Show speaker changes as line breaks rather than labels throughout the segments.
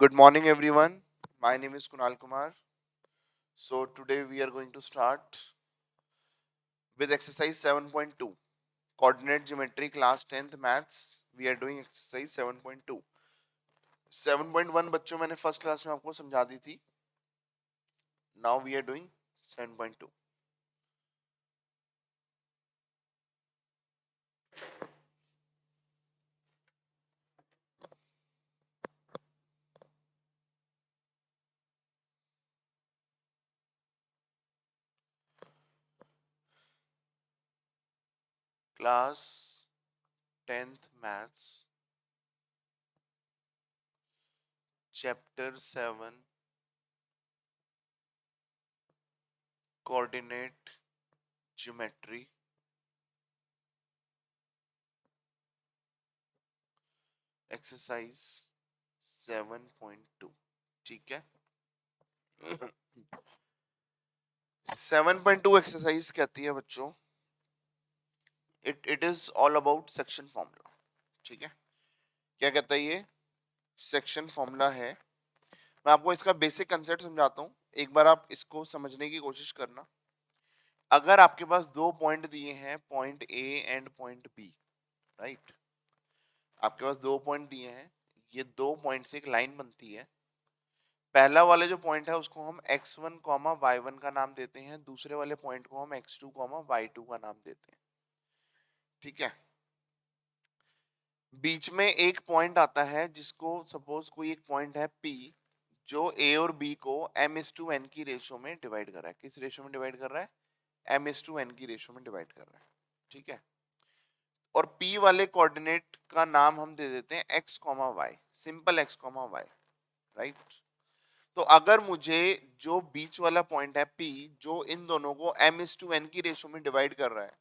Good morning, everyone. My name is Kunal Kumar. So, today we are going to start with exercise 7.2 coordinate geometry class 10th maths. We are doing exercise 7.2. 7.1 बच्चों मैंने first class में आपको समझा दी थी. Now we are doing 7.2. Class 10th maths chapter 7 coordinate geometry exercise 7.2. ठीक है. 7.2 exercise कहती है बच्चों, it is all about section formula. ठीक है. क्या कहता है ये? सेक्शन फॉर्मूला है. मैं आपको इसका बेसिक कंसेप्ट समझाता हूँ, एक बार आप इसको समझने की कोशिश करना. अगर आपके पास दो पॉइंट दिए हैं, point A and point B, right. आपके पास दो पॉइंट दिए हैं, ये दो पॉइंट से एक लाइन बनती है. पहला वाले जो पॉइंट है उसको हम x1, y1 का नाम देते हैं, दूसरे वाले पॉइंट को हम x2, y2 का नाम देते हैं. ठीक है. बीच में एक पॉइंट आता है जिसको सपोज कोई एक पॉइंट है P, जो A और B को m:n की रेशो में डिवाइड कर रहा है. किस रेशो में डिवाइड कर रहा है? m:n की रेशो में डिवाइड कर रहा है. ठीक है. और P वाले कोऑर्डिनेट का नाम हम दे देते हैं x, y, simple x, y, right. तो अगर मुझे जो बीच वाला पॉइंट है P, जो इन दोनों को m:n की रेशो में डिवाइड कर रहा है,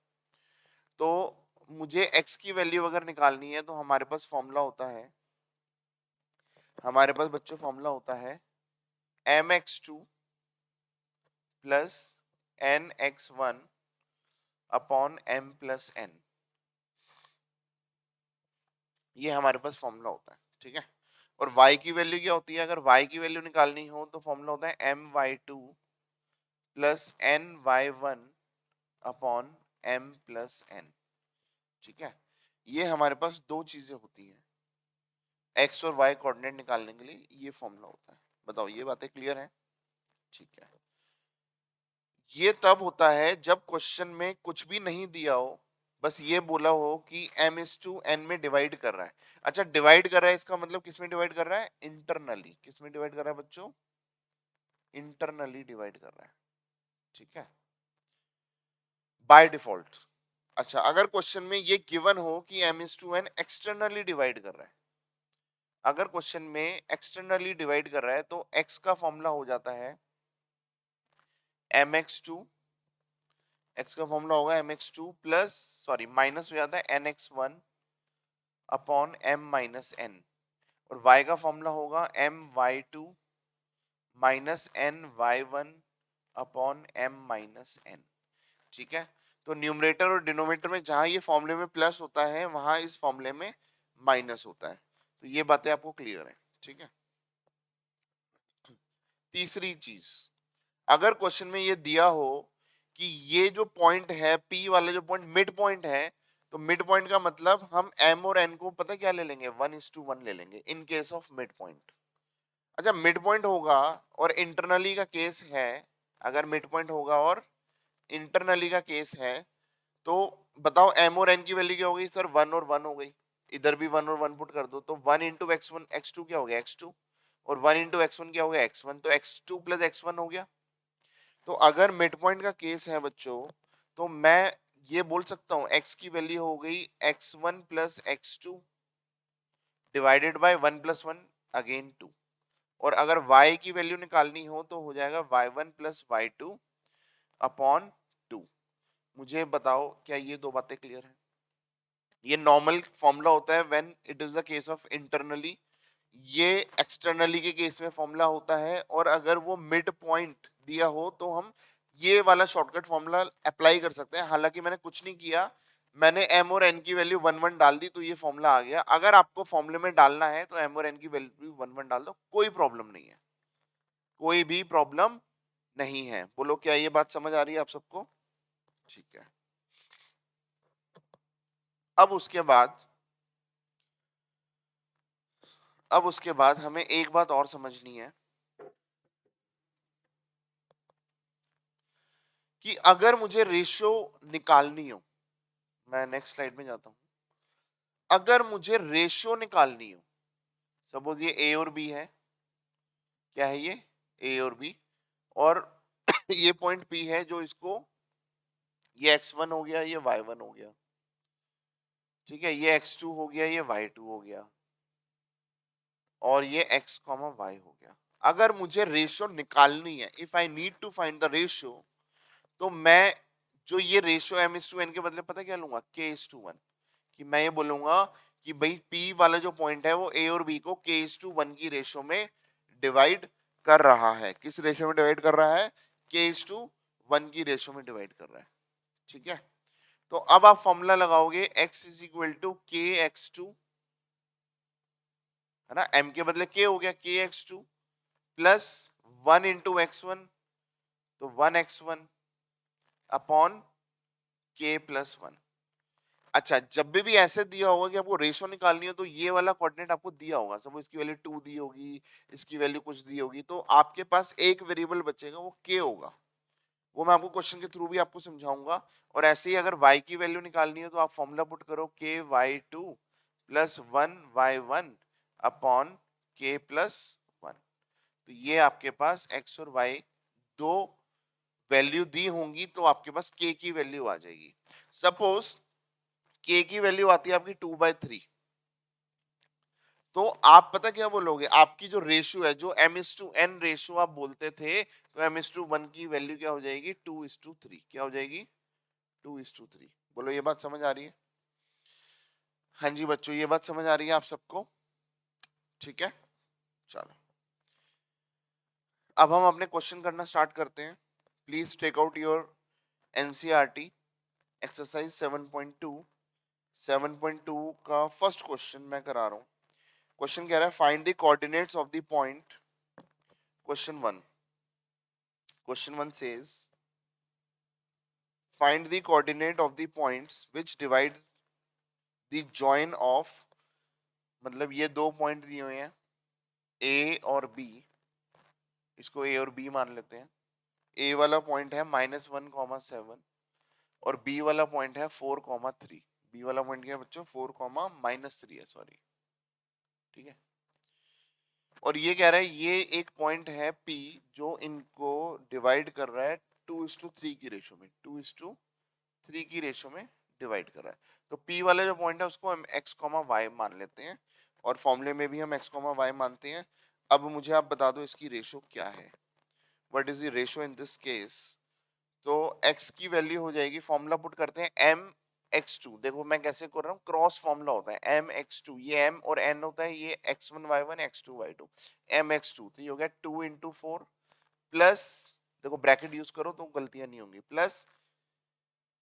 तो मुझे x की वैल्यू अगर निकालनी है तो हमारे पास फॉर्मूला होता है, हमारे पास बच्चों फॉर्मूला होता है mx2 plus nx1 upon m plus n. ये हमारे पास फॉर्मूला होता है. ठीक है. और y की वैल्यू क्या होती है? अगर y की वैल्यू निकालनी हो तो फॉर्मूला होता है my2 plus ny1 upon m plus n. ठीक है. ये हमारे पास दो चीजें होती हैं x और y कोऑर्डिनेट निकालने के लिए. ये फॉर्मूला होता है. बताओ, ये बातें क्लियर है? ठीक है. ये तब होता है जब क्वेश्चन में कुछ भी नहीं दिया हो, बस ये बोला हो कि m:n में डिवाइड कर रहा है. अच्छा, डिवाइड कर रहा है इसका मतलब किस में डिवाइड कर रहा है? इंटरनली. किस में डिवाइड कर रहा है बच्चों? इंटरनली डिवाइड कर रहा है. ठीक है. By default. अच्छा, अगर क्वेश्चन में ये गिवन हो कि m:n एक्सटर्नली डिवाइड कर रहा है, अगर क्वेश्चन में एक्सटर्नली डिवाइड कर रहा है तो x का फॉर्मूला हो जाता है mx2, x का फॉर्मूला होगा mx2 प्लस सॉरी माइनस हो जाता है nx1 upon m minus n. और y का फॉर्मूला होगा my2 minus ny1 upon m minus n. ठीक है. तो न्यूमरेटर और डिनोमिनेटर में जहां ये फॉर्मूले में प्लस होता है, वहां इस फॉर्मूले में माइनस होता है. तो ये बातें आपको क्लियर है. ठीक है. तीसरी चीज, अगर क्वेश्चन में ये दिया हो कि ये जो पॉइंट है P वाले, जो पॉइंट मिड पॉइंट है, तो मिड पॉइंट का मतलब हम M और N को पता क्या ले लेंगे? 1:1 ले लेंगे in case of mid point. अच्छा, मिड पॉइंट होगा और इंटरनली का केस है, अगर मिड पॉइंट होगा और इंटरनली का केस है, तो बताओ M और N की वैल्यू क्या हो गई? सर 1 और 1 हो गई. इधर भी 1 और 1 पुट कर दो, तो 1 इंटू x1 x2 क्या हो गया? x2. और 1 इंटू x1 क्या हो गया? x1. तो x2 प्लस x1 हो गया. तो अगर मिड पॉइंट का केस है बच्चों, तो मैं ये बोल सकता हूं x की वैल्यू हो गई x1 plus x2 divided by 1 plus 1 again 2. और अगर y की वैल्यू निकालनी हो तो हो जाएगा y1 प्लस y2 अपॉन 2. मुझे बताओ, क्या ये दो बातें क्लियर हैं? ये नॉर्मल फॉर्मूला होता है when it is the case of internally. ये एक्सटर्नली के केस में फॉर्मूला होता है. और अगर वो मिड पॉइंट दिया हो तो हम ये वाला शॉर्टकट फॉर्मूला अप्लाई कर सकते हैं. हालांकि मैंने कुछ नहीं किया, मैंने m और n की वैल्यू 1 1 डाल दी तो ये फॉर्मूला आ गया। अगर आपको फॉर्मूले में डालना है तो m और n की वैल्यू 1 1 डाल दो, कोई प्रॉब्लम नहीं है, कोई भी प्रॉब्लम नहीं है। बोलो क्या ये बात समझ आ रही है आप सबको? ठीक है। अब उसके बाद हमें एक बात और समझनी है कि अगर मुझे रेशियो निकालनी हो, मैं नेक्स्ट स्लाइड में जाता हूं, अगर मुझे रेशियो निकालनी हो, सपोज ये ए और बी है, क्या है ये? ए और बी, और ये पॉइंट पी है जो इसको, ये x1 हो गया, ये y1 हो गया, ठीक है, ये x2 हो गया, ये y2 हो गया, और ये x, y हो गया। अगर मुझे रेशियो निकालनी है, if I need to find the ratio, तो मैं जो ये रेशियो m/n के बदले पता क्या लूंगा? k/1, कि मैं ये बोलूंगा कि भाई p वाला जो पॉइंट है वो a और b को k/1 की रेशियो में डिवाइड कर रहा है। किस रेशियो में डिवाइड कर रहा है? k/1 की रेशियो में डिवाइड कर रहा है, ठीक है। तो अब आप फॉर्मूला लगाओगे x is equal to kx2, है ना, m के बदले k हो गया, kx2 प्लस 1 इंटू x1, तो 1x1 अपॉन k प्लस 1। अच्छा, जब भी ऐसे दिया होगा कि आपको रेशो निकालनी हो, तो ये वाला कोऑर्डिनेट आपको दिया होगा, सपोज इसकी वैल्यू 2 दी होगी, इसकी वैल्यू कुछ दी होगी, तो आपके पास एक वेरिएबल बचेगा, वो k होगा। वो मैं आपको क्वेश्चन के थ्रू भी आपको समझाऊंगा। और ऐसे ही अगर y की वैल्यू निकालनी है तो आप फॉर्मूला पुट करो ky2 plus 1y1 upon k plus 1। तो ये आपके पास x और y दो वैल्यू दी होंगी, तो आपके पास k की वैल्यू आ जाएगी। सपोज k की वैल्यू आती है आपकी 2/3, तो आप पता क्या बोलोगे? आपकी जो रेशियो है, जो m/n रेशियो आप बोलते थे, तो m/1 की वैल्यू क्या हो जाएगी? 2:3। क्या हो जाएगी? 2:3। बोलो ये बात समझ आ रही है? हाँ जी बच्चों, ये बात समझ आ रही है आप सबको? ठीक है, चलो अब हम अपने क्वेश्चन करना स्टार्ट करते हैं। Please take out your NCERT exercise 7.2। 7.2 का फर्स्ट क्वेश्चन मैं करा रहा हूं। क्वेश्चन कह रहा है find the coordinates of the point. Question 1 says find the coordinate of the points which divide the join of, मतलब ये दो पॉइंट दिए हुए हैं ए और बी, इसको ए और बी मान लेते हैं। ए वाला पॉइंट है -1,7 और बी वाला पॉइंट है 4,3। बी वाला पॉइंट क्या है बच्चों? 4,-3 है, सॉरी, ठीक है। और ये कह रहा है ये एक पॉइंट है P जो इनको डिवाइड कर रहा है 2:3 की रेशो में, 2:3 की रेशो में डिवाइड कर रहा है। तो P वाला जो पॉइंट है उसको हम x, y मान लेते हैं, और फॉर्मूले में भी हम x, y मानते हैं। अब मुझे आप बता दो इसकी रेशो क्या है, what is the ratio in this case. तो x की वैल्यू हो जाएगी, फॉर्मूला पुट करते हैं mx2। देखो मैं कैसे कर रहा हूँ, क्रॉस फॉर्मूला होता है mx2, ये m और n होता है, ये x1 y1 x2 y2, mx2 तो ये हो गया 2 इंटू 4 प्लस, देखो ब्रैकेट यूज करो तो गलतियां नहीं होंगी, प्लस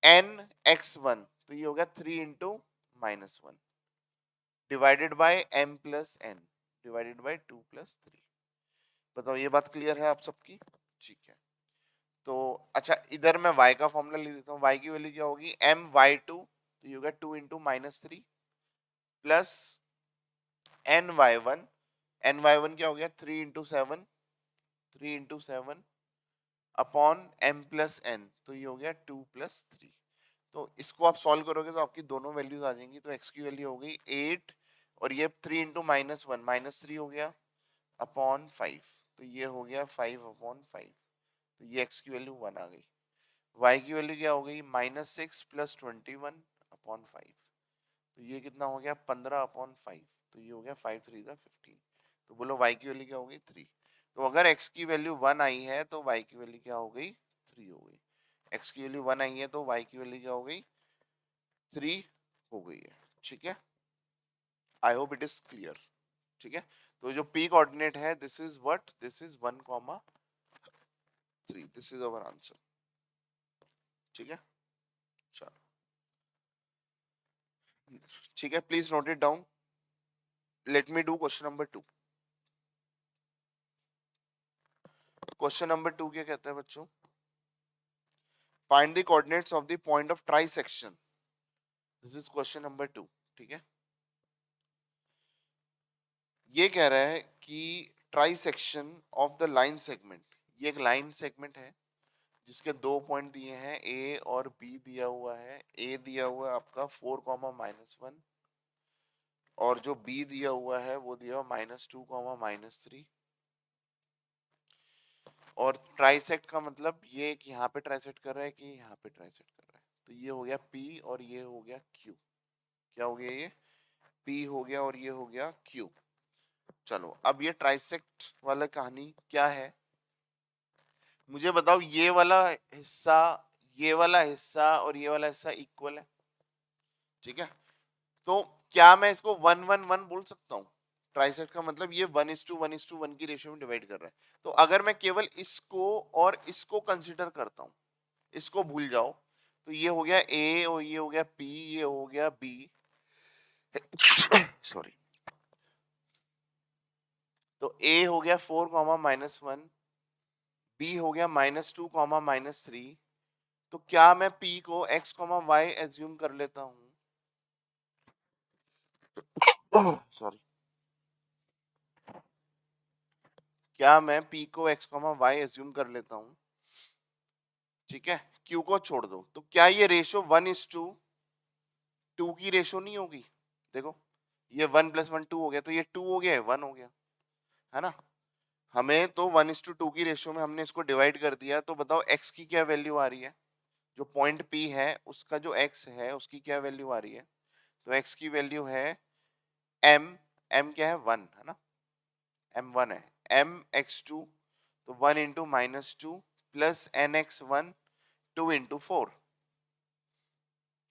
n x1 तो ये हो गया 3 into -1 divided by m plus n divided by 2 plus 3। बताओ ये बात क्लियर है आप सबकी? ठीक है। तो अच्छा, इधर मैं y का फॉर्मूला लिख देता हूँ। y की वैल्यू क्या होगी? my2 तो ये होगा 2 इंटू -3 प्लस ny1, ny1 क्या हो गया? 3 into 7, 3 into 7 upon m plus n तो ये हो गया 2 प्लस 3। तो इसको आप सॉल्व करोगे तो आपकी दोनों वैल्यूज आ जाएंगी। तो x की वैल्यू हो गई 8 और ये 3 इंटू -1 -3 हो गया अपॉन 5, तो ये हो गया 5 अपॉन 5, तो ये x की वैल्यू 1 आ गई। y की वैल्यू क्या हो गई? -6 प्लस 21 अपॉन 5, तो ये कितना हो गया? 15 अपॉन 5, तो ये हो गया 5 3 15। तो बोलो y की वैल्यू क्या हो गई? 3। तो अगर x की वैल्यू 1 आई है तो y की वैल्यू क्या हो गई? 3 हो गई। x की वैल्यू 1 आई है तो y की वैल्यू क्या हो गई? 3 हो गई है। ठीक है, I hope it is clear. ठीक है, तो जो p कोऑर्डिनेट है this is what? This is 1,3, this is our answer. ठीक है, चलो ठीक है, please note it down. Let me do question number 2. Question number 2 क्या कहता है बच्चों? Find the coordinates of the point of trisection. This is question number 2. ठीक है, ये कह रहा है कि trisection of the line segment. ये एक लाइन सेगमेंट है जिसके दो पॉइंट दिए हैं, ए और बी दिया हुआ है. ए दिया हुआ है आपका 4, -1 और जो बी दिया हुआ है वो दिया हुआ -2, -3. और ट्राइसेक्ट का मतलब ये कि यहाँ पे ट्राइसेक्ट कर रहा है कि यहाँ पे ट्राइसेक्ट कर रहा है. तो ये हो गया P और ये हो गया Q. क्या हो गया ये? P हो गया और ये हो गया Q. चलो अब ये ट्राइसेक्ट वाला कहानी क्या है मुझे बताओ. ये वाला हिस्सा और ये वाला हिस्सा इक्वल है. ठीक है, तो क्या मैं इसको 1-1-1 बोल सकता हूँ? ट्राइसेक्ट का मतलब ये 1:1:1 की रेशियो में डिवाइड कर रहा है. तो अगर मैं केवल इसको और इसको कंसिडर करता हूँ, इसको भूल जाओ, तो ये हो गया ए और ये हो गया पी, ये हो गया बी. सॉरी. तो ए हो गया 4, -1, बी हो गया -2, -3. तो क्या मैं पी को x, y एज्यूम कर लेता हूँ? सॉरी. क्या मैं p को x, y एज्यूम कर लेता हूँ? ठीक है, q को छोड़ दो. तो क्या ये रेशो 1:2 की रेशो नहीं होगी? देखो, ये 1+1 2 हो गया, तो ये 2 हो गया, 1 हो गया, है ना. हमें तो 1:2 की रेशियो में हमने इसको डिवाइड कर दिया. तो बताओ x की क्या वैल्यू आ रही है? जो पॉइंट P है उसका जो x है उसकी क्या वैल्यू आ रही है? तो x की वैल्यू है m क्या है? 1 है ना. m 1 है. m(x2) तो 1 × -2 + n(x1) 2 × 4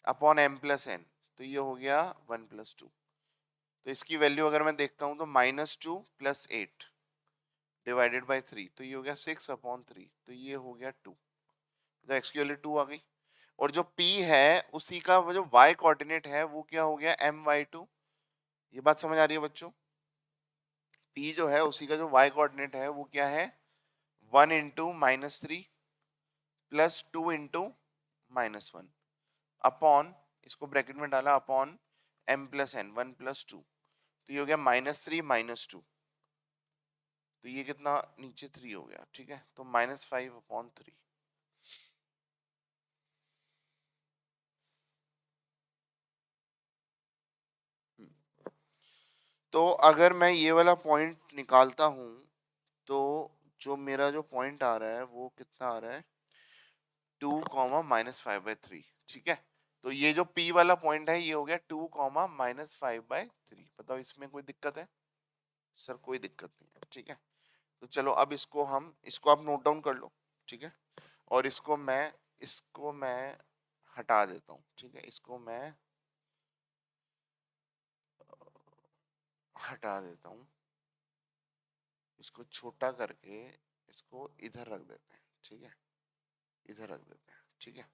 अपॉन m+n. तो ये हो गया 1+2. तो इसकी वैल्यू अगर मैं देखता हूं तो -2 + 8 डिवाइडेड बाय 3. तो ये हो गया 6/3. तो ये हो गया 2. तो x की वैल्यू 2 आ गई. और जो p है उसी का वो जो y कोऑर्डिनेट है वो क्या हो गया? my2. ये बात समझ आ रही है बच्चों? p जो है उसी का जो y कोऑर्डिनेट है वो क्या है? 1 × -3 + 2 × -1 अपॉन, इसको ब्रैकेट में डाला, अपॉन m+n 1+2. तो ये हो गया -3 -2. तो ये कितना नीचे 3 हो गया. ठीक है, तो -5/3. तो अगर मैं ये वाला पॉइंट निकालता हूं तो जो मेरा जो पॉइंट आ रहा है वो कितना आ रहा है? 2, -5/3. ठीक है, तो ये जो P वाला पॉइंट है ये हो गया 2, -5/3. बताओ इसमें कोई दिक्कत है? सर कोई दिक्कत नहीं है. ठीक है, तो चलो अब इसको आप नोट डाउन कर लो. ठीक है, और इसको मैं हटा देता हूँ. ठीक है, इसको मैं हटा देता हूँ. इसको छोटा करके इसको इधर रख देते हैं. ठीक है, इधर रख देते हैं. ठीक है,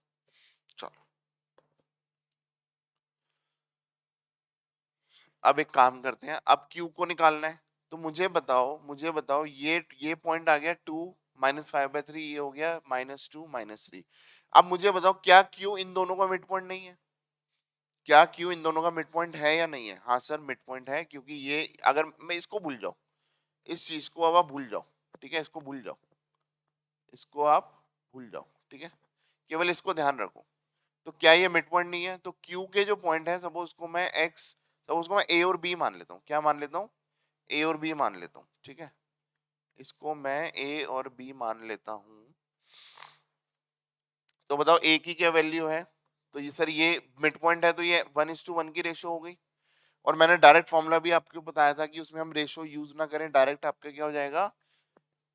चलो अब एक काम करते हैं. अब Q को निकालना है. तो मुझे बताओ ये पॉइंट आ गया 2 -5/3. ये हो गया -2 -3. अब मुझे बताओ क्या Q इन दोनों का मिड पॉइंट नहीं है? क्या Q इन दोनों का मिड पॉइंट है या नहीं है? हाँ सर मिड पॉइंट है, क्योंकि ये अगर मैं इसको भूल जाऊं, इस चीज को अब आप भूल जाओ. ठीक है, इसको भूल जाओ, इसको आप भूल जाओ. ठीक है, केवल इसको ध्यान रखो. तो क्या ये मिड पॉइंट नहीं है? तो Q के जो पॉइंट है, सपोज को मैं A और B मान लेता हूँ. क्या मान लेता हूँ? A और B मान लेता हूँ. ठीक है, इसको मैं A और B मान लेता हूँ. तो बताओ A की क्या वैल्यू है? तो ये सर ये मिड पॉइंट है, तो ये 1:1 की रेशो हो गई. और मैंने डायरेक्ट फॉर्मूला भी आपको बताया था कि उसमें हम रेशो यूज ना करें, डायरेक्ट आपका क्या हो जाएगा?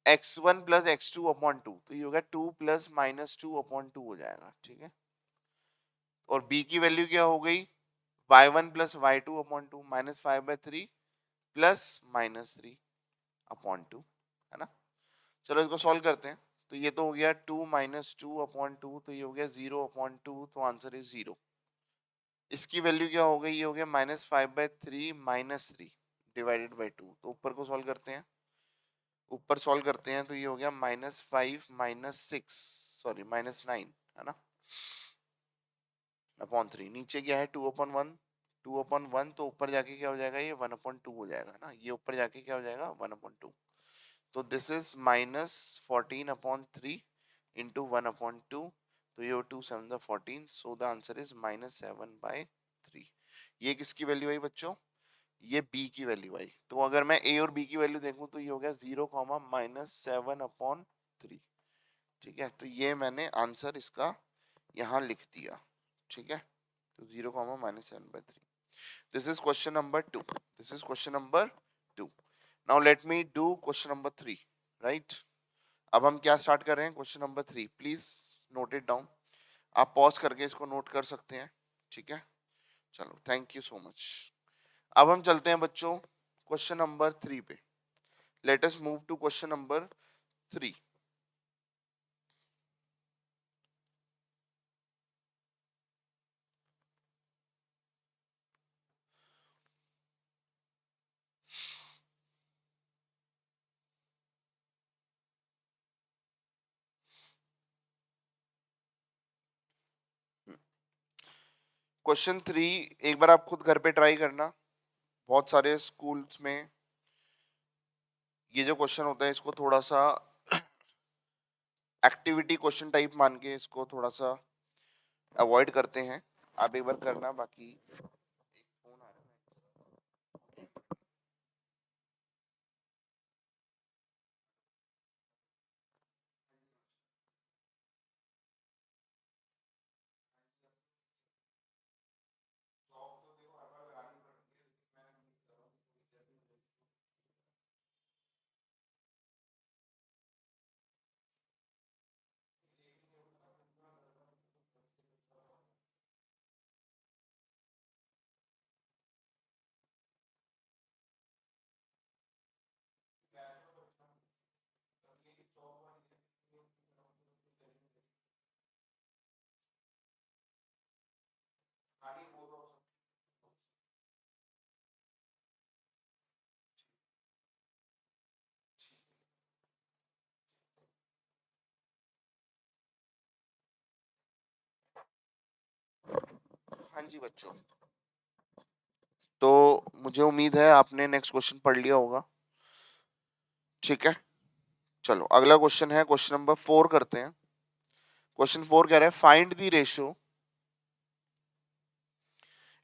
x1 + x2/2. तो ये होगा 2 + -2/2 हो जाएगा. ठीक है, और B की वैल्यू क्या हो गई? y1 + y2/2 -5/3 + -3/2, है ना. चलो इसको सॉल्व करते हैं. तो ये तो हो गया 2 - 2/2. तो ये हो गया 0/2. तो आंसर इज 0. इसकी वैल्यू क्या हो गई, ये हो गया -5/3 -3 डिवाइडेड बाई 2। तो ऊपर को सॉल्व करते हैं, ऊपर सॉल्व करते हैं तो ये हो गया -5 -6 सॉरी -9 है ना, अपॉन 3। नीचे क्या है 2/1, 2/1 तो ऊपर जाके क्या हो जाएगा, ये 1/2 हो जाएगा ना, ये ऊपर जाके क्या हो जाएगा 1/2। तो दिस इज -14/3 इंटू 1/2। तो ये 2 7 14, सो द आंसर इज -7/3। ये किसकी वैल्यू आई बच्चों, ये b की वैल्यू आई। तो अगर मैं a और b की वैल्यू देखूं तो ये हो गया 0, -7/3। ठीक है, तो ये मैंने आंसर इसका यहाँ लिख दिया। ठीक है, तो 0, -7/3। This is question number 2। This is question number 2। Now let me do question number 3, right. अब हम क्या स्टार्ट कर रहे हैं, question number 3। Please note it down, आप पॉज करके इसको नोट कर सकते हैं। ठीक है, चलो, थैंक यू सो मच। अब हम चलते हैं बच्चों क्वेश्चन नंबर 3 पे। Let us move to question number 3। Question 3 एक बार आप खुद घर पे ट्राई करना। बहुत सारे स्कूल्स में ये जो क्वेश्चन होता है इसको थोड़ा सा एक्टिविटी क्वेश्चन टाइप मान के इसको थोड़ा सा अवॉइड करते हैं। आप एक बार करना, बाकी एक फोन आ रहा है। हाँ जी बच्चों, तो मुझे उम्मीद है आपने नेक्स्ट क्वेश्चन पढ़ लिया होगा। ठीक है, चलो अगला क्वेश्चन है, क्वेश्चन नंबर 4 करते हैं। क्वेश्चन 4 कह रहा है find the ratio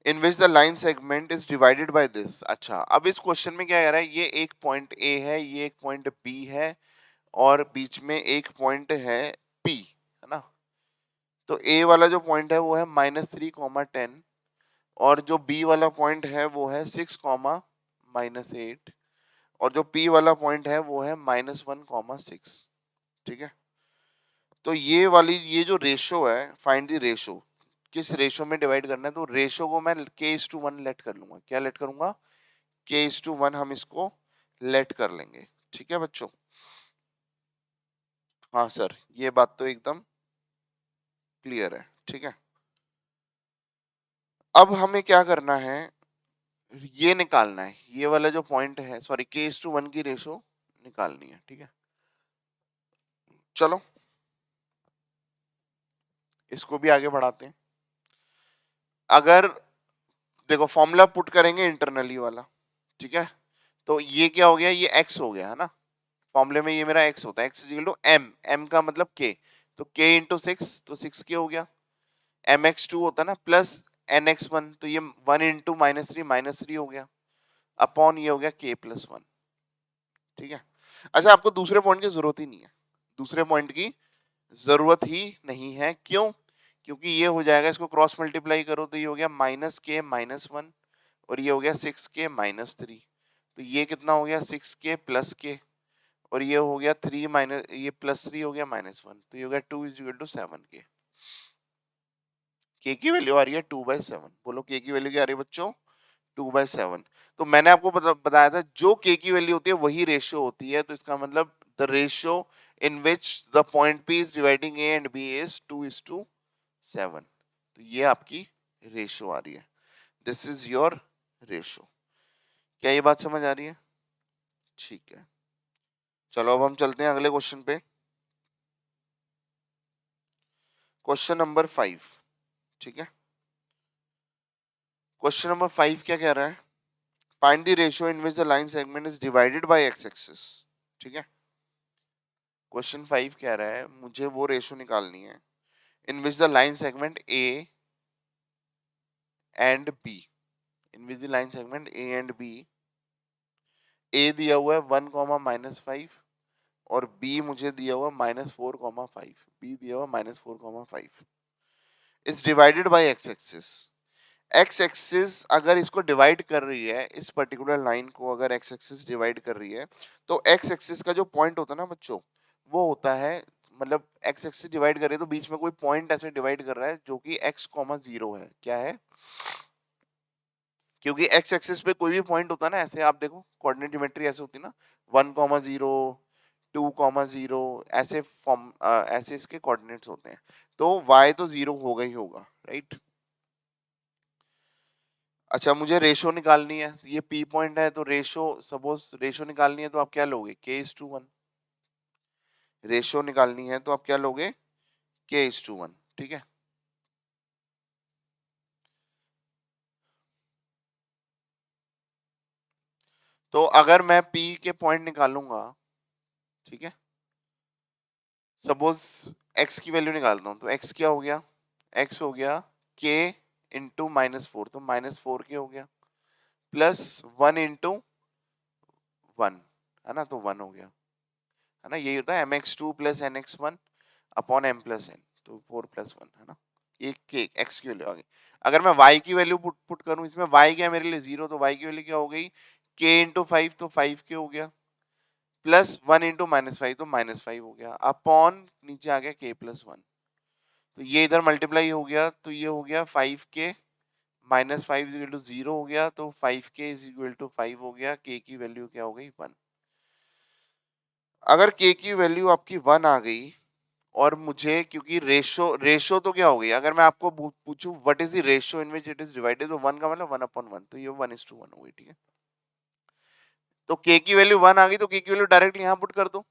in which the line segment is divided by this. अच्छा, अब इस क्वेश्चन में क्या कह रहा है, ये एक पॉइंट ए है, ये एक पॉइंट बी है, और बीच में एक पॉइंट है पी, है ना। तो ए वाला जो पॉइंट है वो है -3, 10, और जो बी वाला पॉइंट है वो है 6, -8, और जो पी वाला पॉइंट है वो है -1, 6। ठीक है, तो ये वाली ये जो रेशो है, फाइंड द रेशो, किस रेशो में डिवाइड करना है, तो रेशो को मैं k:1 लेट कर लूंगा। क्या लेट करूंगा, k:1 हम इसको लेट कर लेंगे। ठीक है बच्चों, हाँ सर, ये बात तो एकदम क्लियर है। ठीक है, अब हमें क्या करना है, ये निकालना है, ये वाला जो पॉइंट है, सॉरी k:1 की रेशो निकालनी है। ठीक है, चलो इसको भी आगे बढ़ाते हैं। अगर देखो फॉर्मूला पुट करेंगे इंटरनली वाला, ठीक है, तो ये क्या हो गया, ये x हो गया है ना, फॉर्मूले में ये मेरा x होता है, x is equal to m, m का मतलब k, तो k इंटू 6, तो 6k हो गया। mx2 होता है ना, प्लस nx1, तो ये 1 इंटू -3 हो गया, अपॉन ये हो गया k+1। ठीक है, अच्छा आपको दूसरे पॉइंट की जरूरत ही नहीं है, दूसरे पॉइंट की जरूरत ही नहीं है, क्यों, क्योंकि ये हो जाएगा, इसको क्रॉस मल्टीप्लाई करो तो ये हो गया -k-1, और ये हो गया 6k-3, तो ये कितना हो गया 6k+k, और ये हो गया 3 माइनस ये +3 हो गया -1, तो ये हो गया 2 is equal to 7k। k की वैल्यू आ रही है 2/7, बोलो k की वैल्यू क्या आ रही है बच्चों, 2/7। तो मैंने आपको बताया था जो k की वैल्यू होती है वही रेशियो होती है, तो इसका मतलब the ratio in which the point p is dividing a and b is 2:7। तो ये आपकी रेशो आ रही है, दिस इज योर रेशो। क्या ये बात समझ आ रही है? ठीक है, चलो अब हम चलते हैं अगले क्वेश्चन पे। क्वेश्चन नंबर 5, ठीक है। क्वेश्चन नंबर 5 क्या कह रहा है? Find the ratio in which the line segment is divided by x axis, ठीक है। क्वेश्चन 5 कह रहा है मुझे वो रेशियो निकालनी है in which the line segment A and B, in which the line segment A and B, A दिया हुआ है 1, और बी मुझे दिया हुआ -4, बी दिया हुआ -4, is divided by x axis. X axis अगर इसको डिवाइड कर रही है, इस पर्टिकुलर लाइन को अगर एक्स एक्सिस डिवाइड कर रही है, तो एक्स एक्सिस का जो पॉइंट होता है ना बच्चों, वो होता है, मतलब एक्स एक्सिस डिवाइड कर रही है तो बीच में कोई पॉइंट ऐसे डिवाइड कर रहा है जो कि x,0 है। क्या है? क्योंकि एक्स एक्सिस पे कोई भी पॉइंट होता है ना, ऐसे आप देखो कोऑर्डिनेट ज्योमेट्री ऐसे होती है ना, 1,0, 2,0, ऐसे फॉर्म, ऐसे इसके कोऑर्डिनेट्स होते हैं, तो y तो 0 होगा ही होगा, राइट। अच्छा, मुझे रेशो निकालनी है, ये P पॉइंट है, तो रेशो, सपोज रेशो निकालनी है तो आप क्या लोगे? K:1। रेशो निकालनी है तो आप क्या लोगे? K:1, ठीक है। तो अगर मैं P के पॉइंट निकालूंगा, ठीक है, सपोज x की वैल्यू निकालता हूं, तो x क्या हो गया? x हो गया K इंटू -4, तो -4 K हो गया, प्लस 1 इंटू 1, है ना, तो 1 हो गया, है ना। यही होता है mx2 plus nx1 upon m plus n, तो 4 प्लस 1, है ना। ये k x की वैल्यू आ गई। अगर मैं y की वैल्यू पुट करूं इसमें, y क्या है मेरे लिए? 0, तो y की वैल्यू क्या हो गई? k इंटू 5, तो 5k हो गया, प्लस 1 इंटू -5, तो -5 हो गया, अपॉन नीचे आ गया k प्लस 1, तो ये इधर मल्टीप्लाई हो गया, तो ये हो गया 5k -5 इज इक्वल टू 0 हो गया, तो 5k इज इक्वल टू 5 हो गया, k की वैल्यू क्या हो गई? 1। अगर k की वैल्यू आपकी 1 आ गई, और मुझे, क्योंकि रेशो तो क्या हो गई, अगर मैं आपको पूछूं what is the ratio in which it is divided, तो 1 का मतलब 1/1, तो ये 1:1 हो गई, ठीक है। तो k की वैल्यू 1 आ गई, तो k की वैल्यू डायरेक्टली यहां पुट कर दो।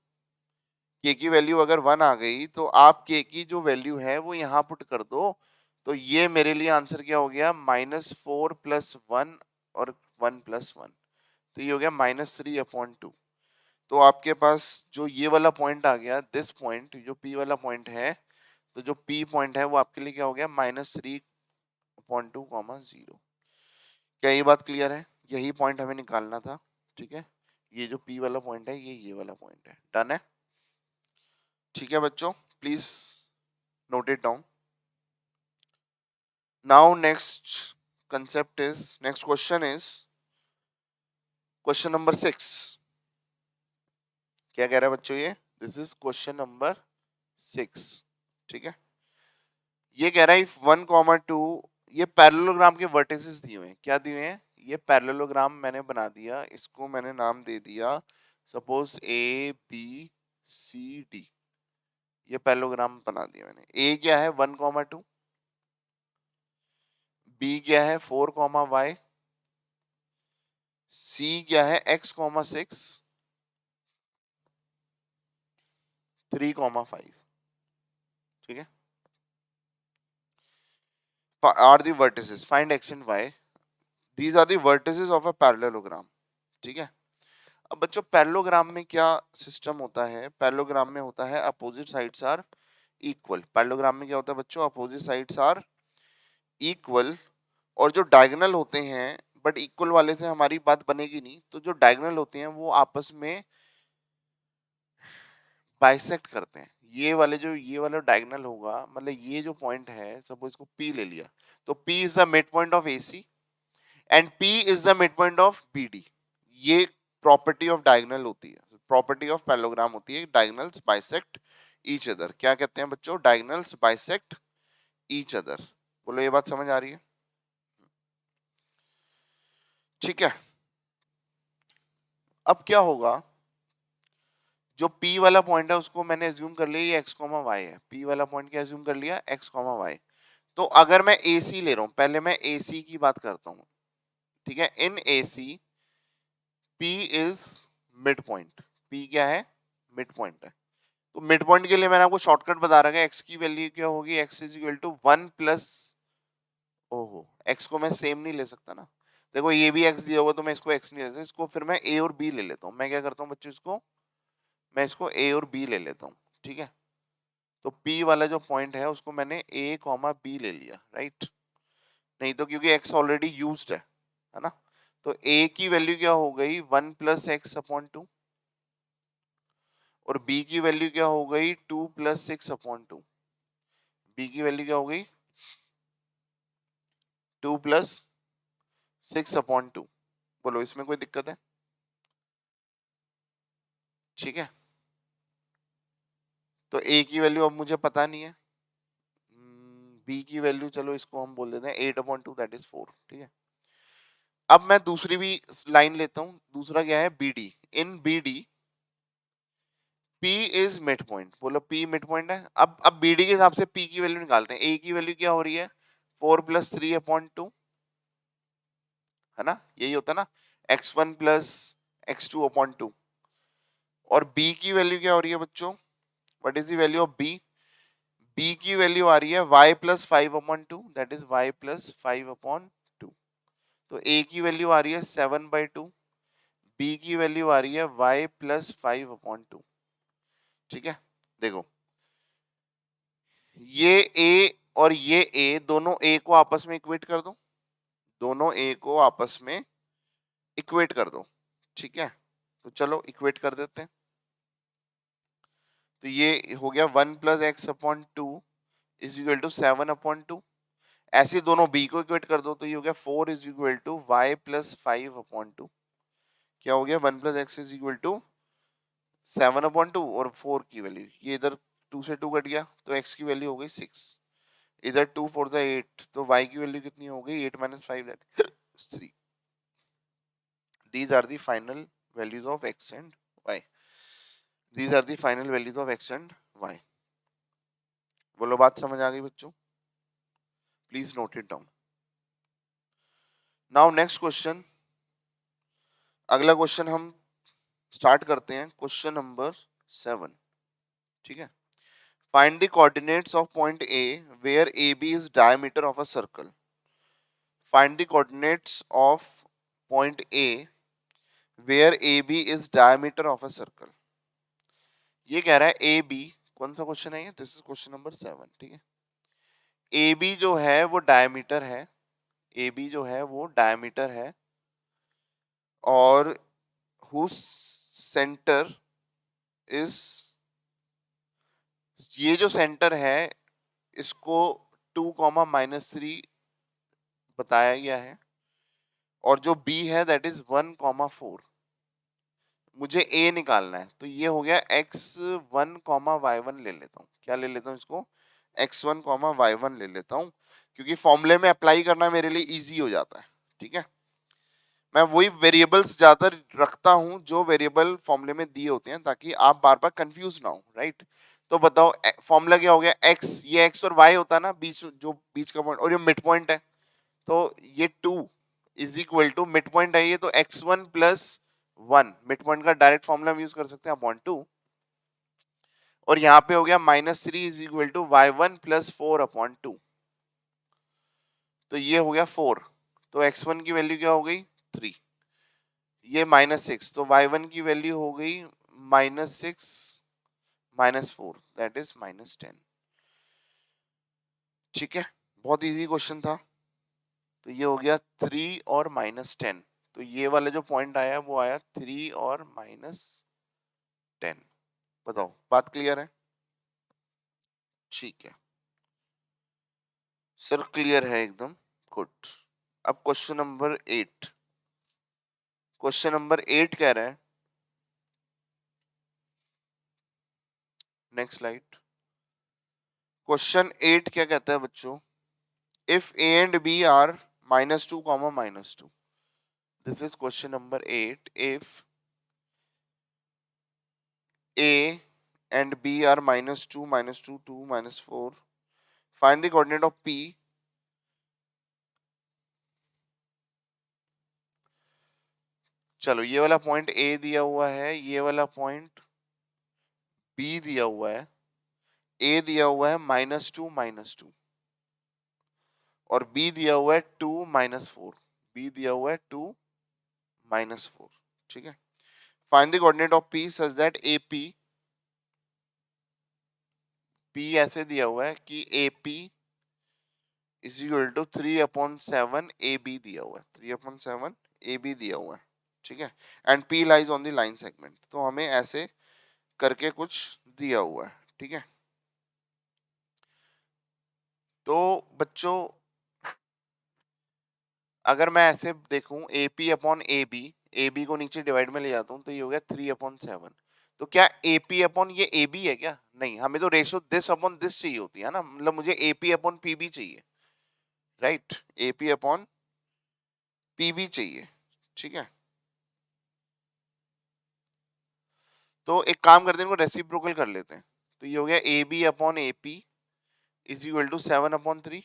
k की वैल्यू अगर 1 आ गई, तो आप k की जो वैल्यू है वो यहां पुट कर दो, तो ये मेरे लिए आंसर क्या हो गया? -4 प्लस 1 और 1 प्लस 1, तो ये हो गया -3/2। तो आपके पास जो ये वाला पॉइंट आ गया, दिस पॉइंट, जो P वाला पॉइंट है, तो जो P पॉइंट है वो आपके लिए क्या हो गया? -3/2, 0। क्या ये बात क्लियर है? यही पॉइंट हमें निकालना था, ठीक है। ये जो P वाला पॉइंट है, ये वाला पॉइंट है, डन है। ठीक है बच्चों, please note it down. Now next question is question number 6। क्या कह रहा है बच्चों ये? दिस इज क्वेश्चन नंबर 6, ठीक है। ये कह रहा है इफ 1,2, ये पैरेललोग्राम के वर्टिसेस दिए हुए हैं। क्या दिए हुए हैं? ये पैरेललोग्राम मैंने बना दिया, इसको मैंने नाम दे दिया सपोज ABCD। ये पैरेललोग्राम बना दिया मैंने। A क्या है? 1,2, B क्या है? 4, y, C क्या है? x,6, 3, 5, ठीक है। Are the vertices, find x and y, these are the vertices of a parallelogram, ठीक है। अब बच्चों पैरेललोग्राम में क्या सिस्टम होता है? पैरेललोग्राम में होता है opposite sides are equal. Parallelogram में क्या होता है बच्चों? अपोजिट साइड्स आर इक्वल, और जो डायगोनल होते हैं, बट इक्वल वाले से हमारी बात बनेगी नहीं, तो जो डायगोनल होते हैं वो आपस में बाइसेक्ट करते हैं। ये वाला डायगोनल होगा, मतलब ये जो पॉइंट है, सपोज इसको P ले लिया, तो P is the mid point of AC and P is the mid point of BD। ये प्रॉपर्टी ऑफ डायगोनल होती है, प्रॉपर्टी ऑफ पैरेललोग्राम होती है, डायगोनल्स बाइसेक्ट ईच अदर। क्या कहते हैं बच्चों? Diagonals bisect each other. बोलो, ये बात समझ आ रही है? ठीक है। अब क्या होगा, जो P वाला पॉइंट है उसको मैंने एज्यूम कर लिया ये x, y है। P वाला पॉइंट क्या एज्यूम कर लिया? x, y। तो अगर मैं AC ले रहा हूं, पहले मैं AC की बात करता हूं, ठीक है। इन AC P is mid point, P क्या है, मिड पॉइंट है। तो मिड पॉइंट के लिए मैंने आपको शॉर्टकट बता रखा है, x की वैल्यू क्या होगी, x is equal to 1 plus, ओहो x को मैं सेम नहीं ले सकता ना, देखो ये भी x दिया हुआ तो मैं इसको x नहीं ले सकता, इसको फिर मैं a और b ले लेता हूँ। मैं क्या करता हूँ बच्चों, इसको मैं इसको a और b ले लेता हूँ, ठीक है। तो p वाला जो पॉइंट है उसको मैंने a कॉमा b ले लिया, राइट। नहीं तो क्योंकि x ऑलरेडी यूज्ड है ना। तो a की वैल्यू क्या हो गई, 1 प्लस एक्स अपॉन 2, और b की वैल्यू क्या हो गई, 2 प्लस 6 अपॉन 2। b की वैल्यू क्या हो गई, 2 प्लस 6 अपॉन 2। बोलो इसमें कोई दिक्कत है, ठीक है। तो a की वैल्यू अब मुझे पता नहीं है, b की वैल्यू चलो इसको हम बोल देते हैं 8 अपॉन 2 दैट इज 4, ठीक है। अब मैं दूसरी भी लाइन लेता हूं, दूसरा क्या है, bd। In bd P is mid point, बोलो P मिड पॉइंट है। अब BD के हिसाब से P की वैल्यू निकालते हैं। A की वैल्यू क्या हो रही है, 4 प्लस 3 अपॉन 2, है ना, यही होता है ना, x1 प्लस x2 अपॉन 2। और B की वैल्यू क्या हो रही है बच्चों, what is the value of B, B की वैल्यू आ रही है y plus 5 upon 2, that is y plus 5 upon 2। तो A की वैल्यू आ रही है 7/2, B की वैल्यू आ रही है y प्लस 5 अपॉन 2, ठीक है। देखो ये A और ये A, दोनों A को आपस में इक्वेट कर दो, दोनों A को आपस में इक्वेट कर दो, ठीक है। तो चलो इक्वेट कर देते हैं। तो ये हो गया 1 plus x upon 2 is equal to 7 upon 2। ऐसे दोनों B को इक्वेट कर दो, तो ये हो गया 4 is equal to y plus 5 upon 2। क्या हो गया, 1 plus x is equal to 7 upon 2, और 4 की वैल्यू ये इधर 2 से 2 कट गया, तो x की वैल्यू हो गई 6। इधर 2 4 द 8, तो y की वैल्यू कितनी हो गई, 8 minus 5 that 3। These are the final values of x and y. These are the final values of x and y. बोलो बात समझ आ गई बच्चों, please note it down. Now next question, अगला क्वेश्चन हम स्टार्ट करते हैं, क्वेश्चन नंबर 7, ठीक है। Find the coordinates of point A where A B is diameter of a circle. Find the coordinates of point A where A B is diameter of a circle. ये कह रहा है A B, कौन सा question है ये, this is question number 7, ठीक है। ए बी जो है वो डायमीटर है, ए बी जो है वो डायमीटर है, और हुज सेंटर इज, ये जो सेंटर है इसको 2 कॉमा -3 बताया गया है, और जो बी है दैट इज 1,4। मुझे ए निकालना है, तो ये हो गया x1 y1 ले लेता हूँ, क्या ले लेता हूँ इसको, x1 y1 ले लेता हूँ, क्योंकि फॉर्मूले में अप्लाई करना मेरे लिए इजी हो जाता है, ठीक है। मैं वही वेरिएबल्स ज्यादा रखता हूं जो वेरिएबल फॉर्मूले में दिए होते हैं, ताकि आप बार बार कंफ्यूज ना हो, राइट। तो बताओ फॉर्मूला क्या हो गया, x, ये x और y होता है ना, बीच जो बीच का पॉइंट, और ये मिड पॉइंट है, तो ये 2 is equal to, mid point है ये, तो x1 प्लस 1, मिड पॉइंट का डायरेक्ट फॉर्मूला हम यूज कर सकते हैं अपॉन 2, और यहाँ पे हो गया -3 is equal to y1 plus 4 upon 2। तो ये हो गया 4, तो x1 की वैल्यू क्या हो गई, 3, ये -6, तो y1 की वैल्यू हो गई -6 -4 दैट इज -10, ठीक है। बहुत इजी क्वेश्चन था। तो ये हो गया 3 और -10, तो ये वाला जो पॉइंट आया वो आया 3 और -10। बताओ बात क्लियर है, ठीक है सर, क्लियर है एकदम, गुड। अब क्वेश्चन नंबर 8, क्वेश्चन नंबर 8 कह रहा है, नेक्स्ट स्लाइड। क्वेश्चन 8 क्या कहता है बच्चों, if a and b are -2 comma -2, this is question number 8, if a and b are -2 -2 2 -4, find the coordinate of p चलो ये वाला पॉइंट ए दिया हुआ है, ये वाला पॉइंट बी दिया हुआ है, ए दिया हुआ है -2 और बी दिया हुआ है 2 -4, बी दिया हुआ है 2 -4। ठीक है, find the coordinate of P such that A P, P ऐसे दिया हुआ है कि A P is equal to 3/7 A B दिया हुआ है, 3/7 ए बी दिया हुआ है। ठीक है, and P lies on the line segment, तो हमें ऐसे करके कुछ दिया हुआ है। ठीक है, तो बच्चों अगर मैं ऐसे देखूं A P upon A B को नीचे डिवाइड में ले जाता हूं तो ये हो गया 3/7। तो क्या ए पी अपॉन ये ए बी है क्या? नहीं, हमें तो रेशो दिस अपॉन दिस चाहिए होती है ना, मतलब मुझे A P upon P B चाहिए, right, A P upon P B चाहिए। ठीक है, तो एक काम करते हैं, इनको रेसिप्रोकल कर लेते हैं। तो ये हो गया A B upon A P is equal to 7/3,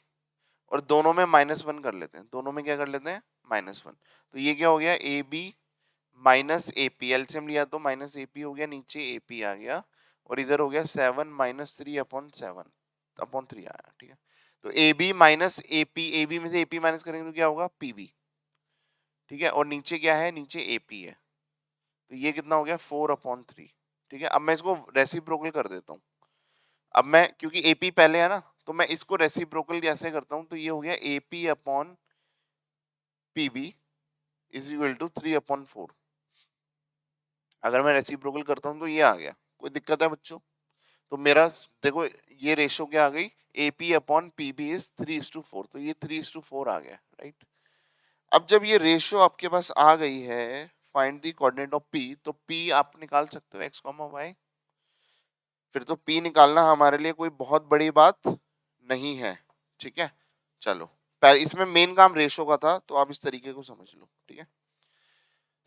और दोनों में -1 कर लेते हैं, दोनों में क्या कर लेते हैं, -1। तो ये क्या हो गया, A B minus A P, LCM लिया तो माइनस ए पी हो गया, नीचे ए पी आ गया, और इधर हो गया 7 - 3/7/3 आया। ठीक है, तो A B minus A P, A B में से ए पी माइनस करेंगे तो क्या होगा, पी बी। ठीक है, और नीचे क्या है, नीचे ए पी है, तो ये कितना हो गया, 4/3। ठीक है, अब मैं इसको रेसिप्रोकल कर देता हूँ। अब मैं, क्योंकि ए पी पहले है ना, तो मैं इसको रेसिप्रोकल कैसे करता हूँ, तो ये हो गया A P upon P B is equal to 3/4। अगर मैं रेसिप्रोकल करता हूँ तो ये आ गया, कोई दिक्कत है बच्चों? तो मेरा देखो ये रेशो क्या आ गई, AP अपॉन PB इज 3:4, तो ये 3:4 आ गया, राइट। अब जब ये रेशो आपके पास आ गई है, find the coordinate of P, तो P आप निकाल सकते हो x, y। फिर तो P निकालना हमारे लिए कोई बहुत बड़ी बात नहीं है। ठीक है, चलो पहले इसमें मेन काम रेशो का था, तो आप इस तरीके को समझ लो। ठीक है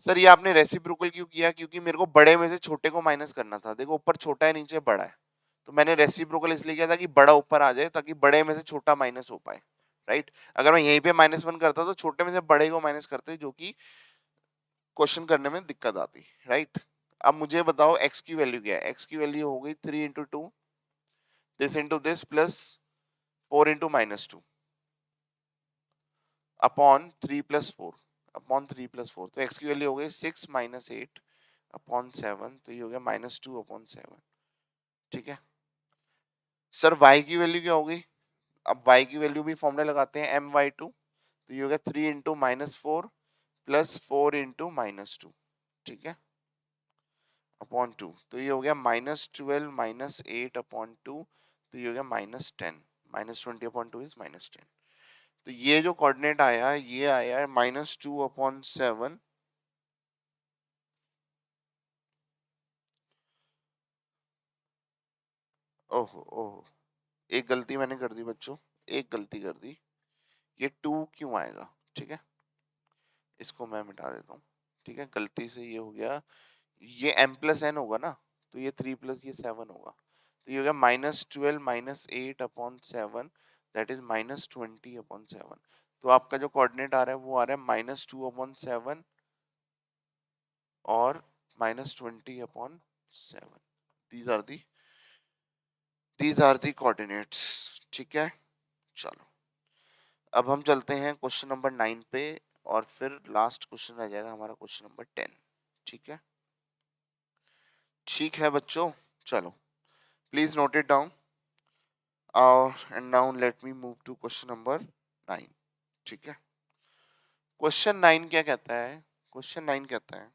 सर, ये आपने रेसिप्रोकल क्यों किया? क्योंकि मेरे को बड़े में से छोटे को माइनस करना था। देखो ऊपर छोटा है, नीचे बड़ा है, तो मैंने रेसिप्रोकल इसलिए किया था कि बड़ा ऊपर आ जाए, ताकि बड़े में से छोटा माइनस हो पाए, राइट। अगर मैं यहीं पे -1 करता तो छोटे में से बड़े को माइनस करते, जो कि क्वेश्चन करने में दिक्कत आती, राइट। अब मुझे बताओ x की वैल्यू क्या है? x की वैल्यू हो गई 3 × 2 this into this plus 4 × -2 upon 3 + 4 upon 3 + 4, तो x की वैल्यू हो गई 6 - 8/7, तो ये हो गया -2/7। ठीक है सर, y की वैल्यू क्या हो गई? अब y की वैल्यू भी फॉर्मूला लगाते हैं, my2, तो ये हो गया 3 × -4 प्लस 4 × -2। ठीक है, अपॉन 2, तो ये हो गया -12 - 8/2, तो ये हो गया -10, -20/2 इज -10। तो ये जो कोऑर्डिनेट आया, ये आया है -2/7। ओहो ओहो, एक गलती मैंने कर दी बच्चों, एक गलती कर दी। ये 2 क्यों आएगा? ठीक है, इसको मैं मिटा देता हूँ। ठीक है, गलती से ये हो गया, ये m+n होगा ना, तो ये 3 प्लस ये 7 होगा, तो ये हो गया -12 - 8/7, दैट इज -20/7। तो आपका जो कोऑर्डिनेट आ रहा है वो आ रहा है -2/7 और -20/7। These are the coordinates. ठीक है, चलो अब हम चलते हैं क्वेश्चन नंबर 9 पे, और फिर लास्ट क्वेश्चन रह जाएगा हमारा क्वेश्चन नंबर 10। ठीक है, ठीक है बच्चों, चलो please note it down, and now let me move to question number 9। ठीक है, क्वेश्चन 9 क्या कहता है? क्वेश्चन 9 कहता है,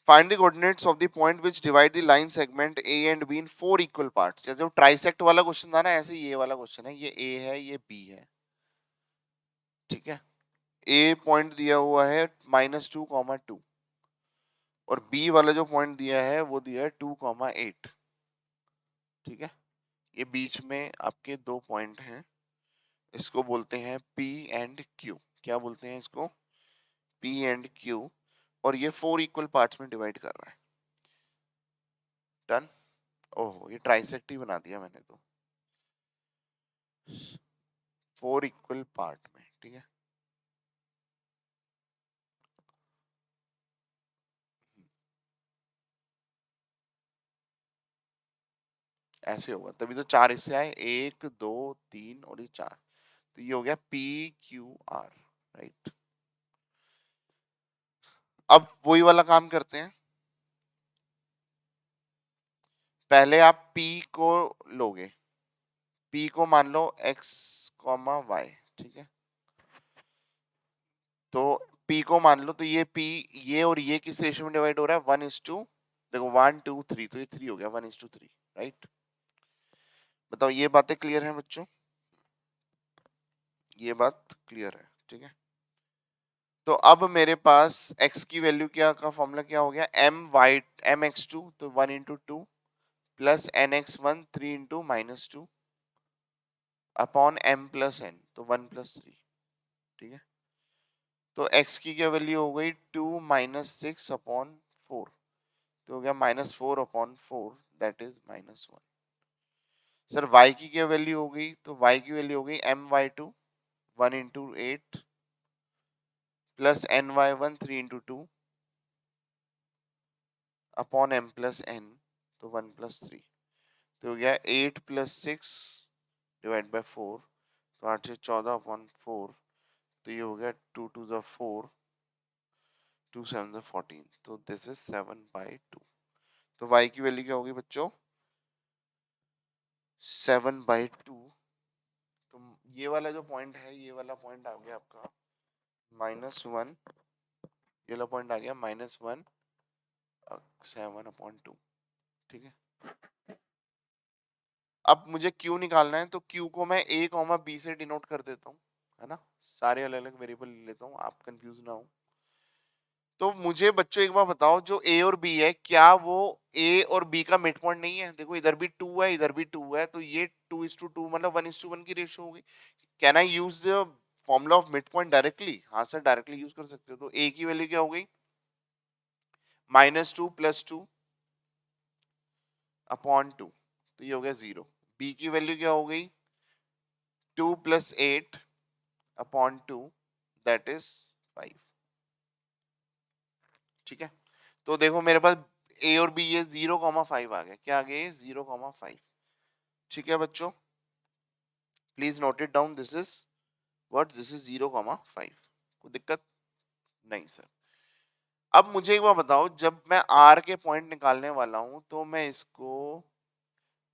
find the coordinates of the point which divide the line segment A and B in 4 equal parts. जैसे वो trisect वाला क्वेश्चन था ना, ऐसे ये वाला क्वेश्चन है, ये ए है, ये बी है। ठीक है, ए पॉइंट दिया हुआ है -2, 2, और बी वाला जो पॉइंट दिया है वो दिया है 2, 8। ठीक है, ये बीच में आपके दो पॉइंट हैं, इसको बोलते हैं P एंड Q। क्या बोलते हैं इसको? P एंड Q, और ये 4 इक्वल पार्ट्स में डिवाइड कर रहा है। डन। ओहो, ये ट्राइसेक्ट ही बना दिया मैंने तो, 4 इक्वल पार्ट में। ठीक है। ऐसे होगा, तभी तो चार इससे आए, 1 2 3 और ये 4, तो ये हो गया PQR, राइट। अब वही वाला काम करते हैं, पहले आप P को लोगे, P को मान लो X Y, ठीक है। तो P को मान लो, तो ये P, ये और ये किस रेशियो में डिवाइड हो रहा है, 1:, देखो 1 2 3, तो ये 3 हो गया, 1:3, राइट। बताओ ये बातें क्लियर हैं बच्चों, ये बात क्लियर है, ठीक है। तो अब मेरे पास x की वैल्यू क्या का फॉर्मूला क्या हो गया, mx2, तो 1 × 2 plus nx1 3 × -2 upon m plus n, तो 1 + 3, ठीक है। तो x की क्या वैल्यू हो गई, 2 - 6/4, तो हो गया -4/4, दैट इज -1। सर y की क्या वैल्यू हो गई, तो y की वैल्यू हो गई my2 1 × 8 plus ny1 3 × 2 upon m plus n, तो 1 + 3, तो हो गया 8 + 6 डिवाइड बाय 4, तो 8 से 14/4, तो ये हो गया 2 2 ज़ा 4, 2 7 ज़ा 14, तो दिस इज 7/2। तो y की वैल्यू क्या होगी बच्चों, 7/2। तो ये वाला जो पॉइंट है, ये वाला पॉइंट आ गया आपका -1, ये वाला पॉइंट आ गया -1 7/2, ठीक है। अब मुझे q निकालना है, तो q को मैं a, b से डिनोट कर देता हूँ, है ना, सारे अलग अलग वेरिएबल ले लेता हूँ, आप कंफ्यूज ना हो। तो मुझे बच्चों एक बार बताओ, जो a और b है, क्या वो a और b का मिड पॉइंट नहीं है, देखो इधर भी 2 है, इधर भी 2 है, तो ये 2:2 मतलब 1:1 की रेशियो होगी। Can I use the formula of mid point directly, हाँ सर डायरेक्टली यूज कर सकते हो। तो a की वैल्यू क्या हो गई, -2 + 2 अपॉन 2, तो ये हो गया 0। b की वैल्यू क्या हो गई, 2 + 8 अपॉन 2, दैट इज 5, ठीक है। तो देखो मेरे पास a और b ये 0,5 आ गया, क्या आ गया ये 0,5, ठीक है बच्चों, please note it down, this is what, this is 0,5, कोई दिक्कत नहीं सर। अब मुझे एक बार बताओ, जब मैं r के पॉइंट निकालने वाला हूं, तो मैं इसको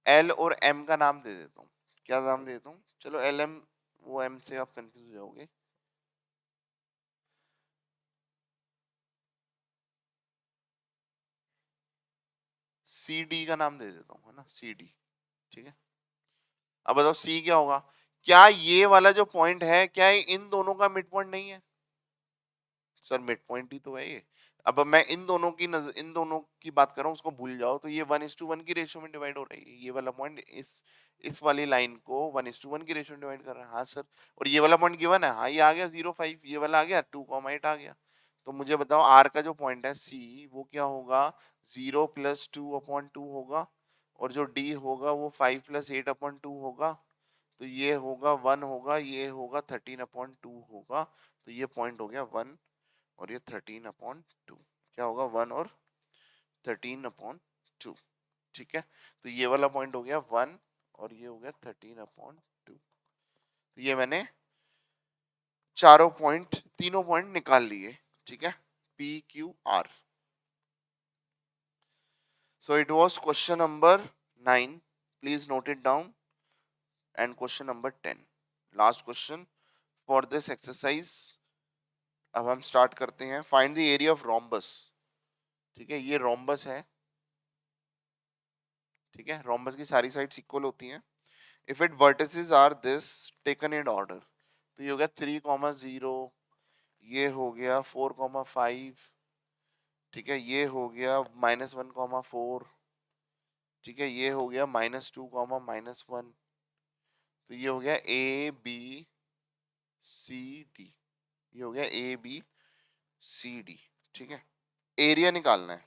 l और m का नाम दे देता हूँ, क्या नाम दे देता हूँ, चलो lm, वो m से आप कंफ्यूज हो जाओगे, cd का नाम दे देता हूँ, है ना, cd, ठीक है। अब बताओ c क्या होगा, क्या ये वाला जो पॉइंट है, क्या ये इन दोनों का मिड पॉइंट नहीं है, सर मिड पॉइंट ही तो है ये। अब मैं इन दोनों की बात कर रहा हूँ, उसको भूल जाओ, तो ये 1:1 की रेशियो में डिवाइड हो रही है, ये वाला पॉइंट इस वाली लाइन को 1:1 की रेशियो में डिवाइड कर रहा है, हाँ सर। और ये वाला पॉइंट गिवन है, हाँ ये आ गया 0,5, ये वाला आ गया 2,8 आ गया। तो मुझे बताओ r का जो पॉइंट है c, वो क्या होगा, 0 + 2/2 होगा, और जो d होगा वो 5 + 8/2 होगा, तो ये होगा 1 होगा, ये होगा 13/2 होगा, तो ये पॉइंट हो गया 1 और ये 13/2, क्या होगा 1 और 13/2, ठीक है। तो ये वाला पॉइंट हो गया 1 और ये हो गया 13/2, तो ये मैंने तीनों पॉइंट निकाल लिए, ठीक है, PQR। So it was question number 9, please note it down, and question number 10, last question for this exercise। अब हम स्टार्ट करते हैं, find the area of rhombus, ठीक है, ये रोम्बस है, ठीक है, रोम्बस की सारी साइड्स इक्वल होती हैं। If it vertices are this taken in order, तो ये हो गया 3,0, ये हो गया 4,5, ठीक है, ये हो गया -1,4, ठीक है, ये हो गया -2, -1, तो ये हो गया ABCD, ये हो गया ABCD, ठीक है। एरिया निकालना है,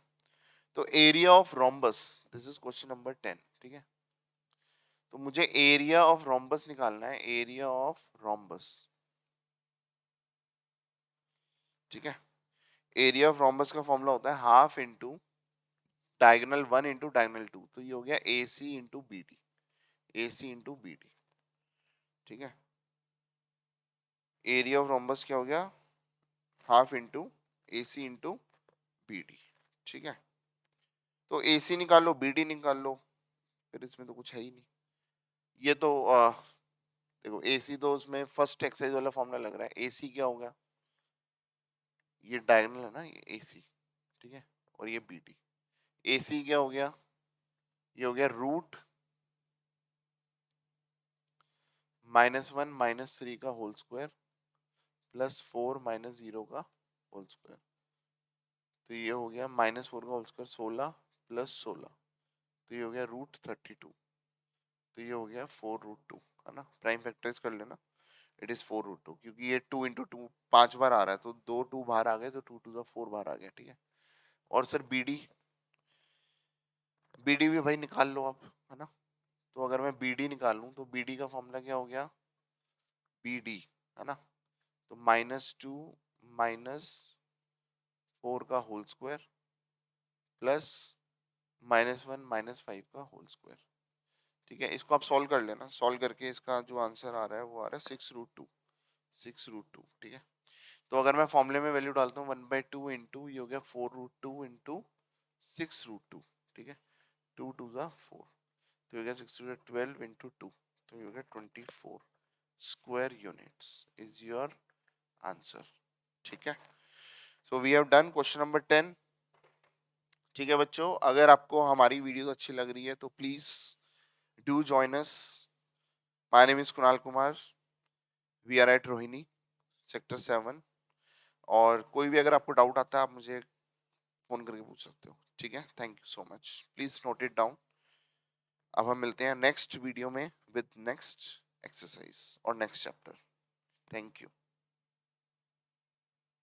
तो area of rhombus, this is question number 10, ठीक है। तो मुझे एरिया ऑफ रोम्बस निकालना है, एरिया ऑफ रोम्बस, ठीक है। एरिया ऑफ रोम्बस का फॉर्मूला होता है half into diagonal 1 into diagonal 2, तो ये हो गया ए सी इंटू बी डी, ए सी इंटू बी डी। ठीक है, एरिया ऑफ रोम्बस क्या हो गया, हाफ इंटू ए सी इंटू बी डी। ठीक है, तो ए सी निकाल लो, बी डी निकाल लो, फिर इसमें तो कुछ है ही नहीं। ये तो देखो ए सी तो उसमें फर्स्ट एक्सरसाइज वाला फॉर्मूला लग रहा है। ए सी क्या होगा, ये डायगोनल है ना, ये ए सी, ठीक है, और ये बी डी। ए सी क्या हो गया, ये हो गया रूट -1 -3 का होल स्क्वायर प्लस 4 -0 का होल स्क्वायर, तो ये हो गया -4 का होल स्क्वायर 16 प्लस 16, तो ये हो गया √32, तो ये हो गया 4√2, है ना। प्राइम फैक्टराइज कर लेना, इट इज 4√2, क्योंकि ये 2 इंटू 2 5 बार आ रहा है, तो 2 2 बाहर आ गए, तो 2 2 4 बाहर आ गया। ठीक है, और sir B D, B D भी भाई निकाल लो आप, है ना। तो अगर मैं बी डी निकालूं तो बी डी का फॉर्मूला क्या हो गया, बी डी, है ना, तो -2 -4 का होल स्क्वायर प्लस -1 -5 का होल स्क्वायर। ठीक है, इसको आप सॉल्व कर लेना, सॉल्व करके इसका जो आंसर आ रहा है वो आ रहा है 6√2, 6√2। ठीक है, तो अगर मैं फॉर्मूले में वैल्यू डालता हूँ 1/2 इंटू ये हो गया 4√2 इंटू 6√2। ठीक है, 2 2 ज़ा 4, तो ये हो गया 6 12 इंटू 2, तो ये हो गया 24 square units is your answer. ठीक है, so we have done question number 10। ठीक है बच्चों, अगर आपको हमारी वीडियो अच्छी लग रही है तो please do join us. My name is Kunal Kumar, we are at Rohini sector 7, और कोई भी अगर आपको डाउट आता है आप मुझे फोन करके पूछ सकते हो। ठीक है, thank you so much, please note it down. अब हम मिलते हैं नेक्स्ट वीडियो में विद नेक्स्ट एक्सरसाइज और नेक्स्ट चैप्टर। Thank you.